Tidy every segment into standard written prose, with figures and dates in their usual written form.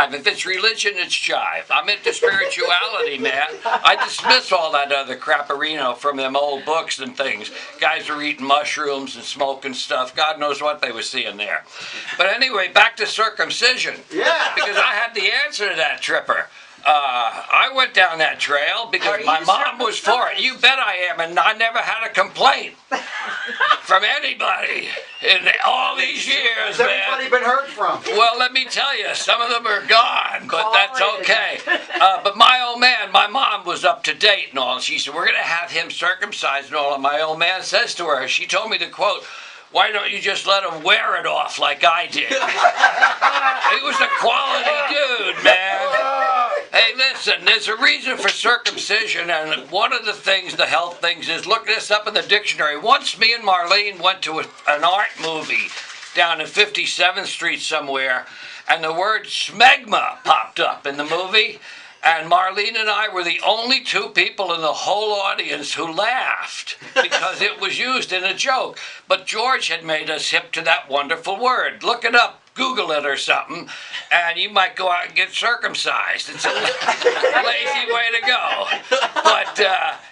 jive. If it's religion, it's jive. I'm into spirituality, man. I dismiss all that other crapperino from them old books and things. Guys are eating mushrooms and smoking stuff. God knows what they were seeing there. But anyway, back to circumcision. Yeah. Because I had the answer to that, Tripper. I went down that trail because my mom was for it. You bet I am, and I never had a complaint from anybody in all these years, Has everybody been heard from? Well, let me tell you, some of them are gone, but that's okay. But my old man, my mom was up to date and all. She said, we're going to have him circumcised and all. And my old man says to her, she told me to quote, why don't you just let him wear it off like I did? He was a quality dude, man. Hey, listen, there's a reason for circumcision, and one of the things, the health things, is look this up in the dictionary. Once me and Marlene went to an art movie down in 57th Street somewhere, and the word smegma popped up in the movie, and Marlene and I were the only two people in the whole audience who laughed because it was used in a joke. But George had made us hip to that wonderful word. Look it up. Google it or something, and you might go out and get circumcised. It's a lazy way to go. But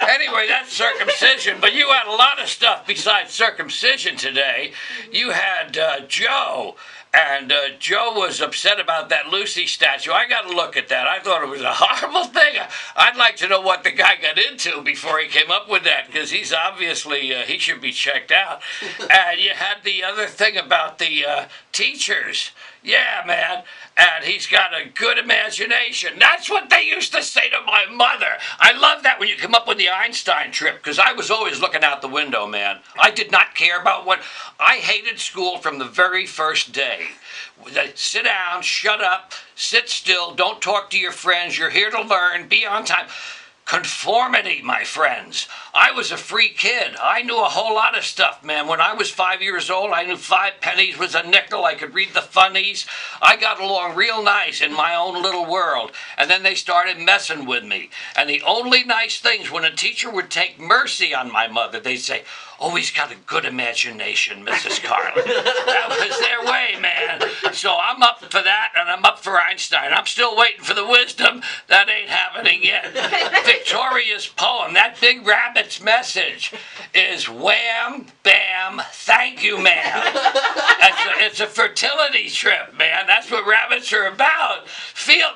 anyway, that's circumcision. But you had a lot of stuff besides circumcision today. You had Joe. And Joe was upset about that Lucy statue. I got to look at that. I thought it was a horrible thing. I'd like to know what the guy got into before he came up with that, because he's obviously, he should be checked out. And you had the other thing about the teachers. Yeah, man. And he's got a good imagination. That's what they used to say to my mother. I love that when you come up with the Einstein trip, because I was always looking out the window, man. I did not care about what... I hated school from the very first day. Sit down, shut up, sit still, don't talk to your friends. You're here to learn, be on time. Conformity, my friends. I was a free kid. I knew a whole lot of stuff, man. When I was 5 years old, I knew 5 pennies was a nickel. I could read the funnies. I got along real nice in my own little world. And then they started messing with me. And the only nice things, when a teacher would take mercy on my mother, they'd say, oh, he's got a good imagination, Mrs. Carlin. That was their way, man. So I'm up for that, and I'm up for Einstein. I'm still waiting for the wisdom. That ain't happening yet. Victoria's poem, that big rabbit's message is wham, bam, thank you, ma'am. It's a fertility trip, man. That's what rabbits are about.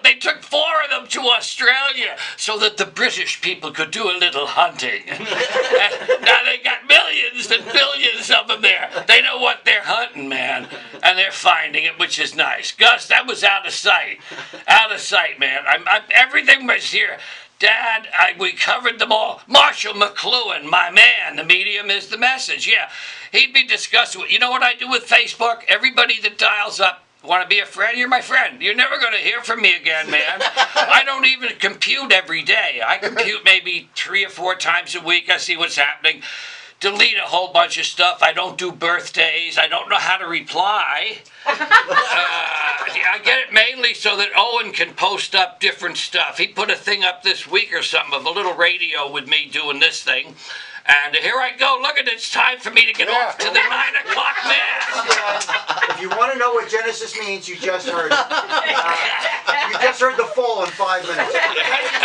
They took 4 of them to Australia so that the British people could do a little hunting. Now they got millions and billions of them there. They know what they're hunting, man, and they're finding it, which is nice. Gus, that was out of sight. Out of sight, man. Everything was here. Dad, we covered them all. Marshall McLuhan, my man, the medium is the message. Yeah, he'd be discussing. You know what I do with Facebook? Everybody that dials up, want to be a friend? You're my friend. You're never going to hear from me again, man. I don't even compute every day. I compute maybe 3 or 4 times a week. I see what's happening. Delete a whole bunch of stuff. I don't do birthdays. I don't know how to reply. I get it mainly so that Owen can post up different stuff. He put a thing up this week or something of a little radio with me doing this thing. And here I go. Look at it. It's time for me to get off to the 9 o'clock mass. If you want to know what Genesis means, you just heard it. You just heard the fall in 5 minutes. Thank you,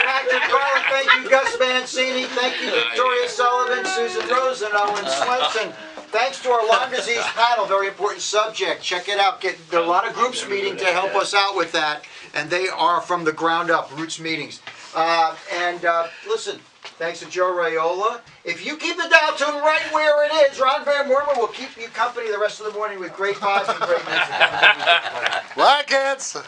Patrick Carlin. Thank you, Gus Mancini. Thank you, Victoria Sullivan, Susan Rose, and Owen Swenson. Thanks to our Lyme disease panel, very important subject. Check it out. There are a lot of groups meeting to help us out with that, and they are from the ground up, Roots meetings. Listen, thanks to Joe Raiola. If you keep the dial tune right where it is, Ron Van Wormer will keep you company the rest of the morning with great vibes and great music. Bye, kids.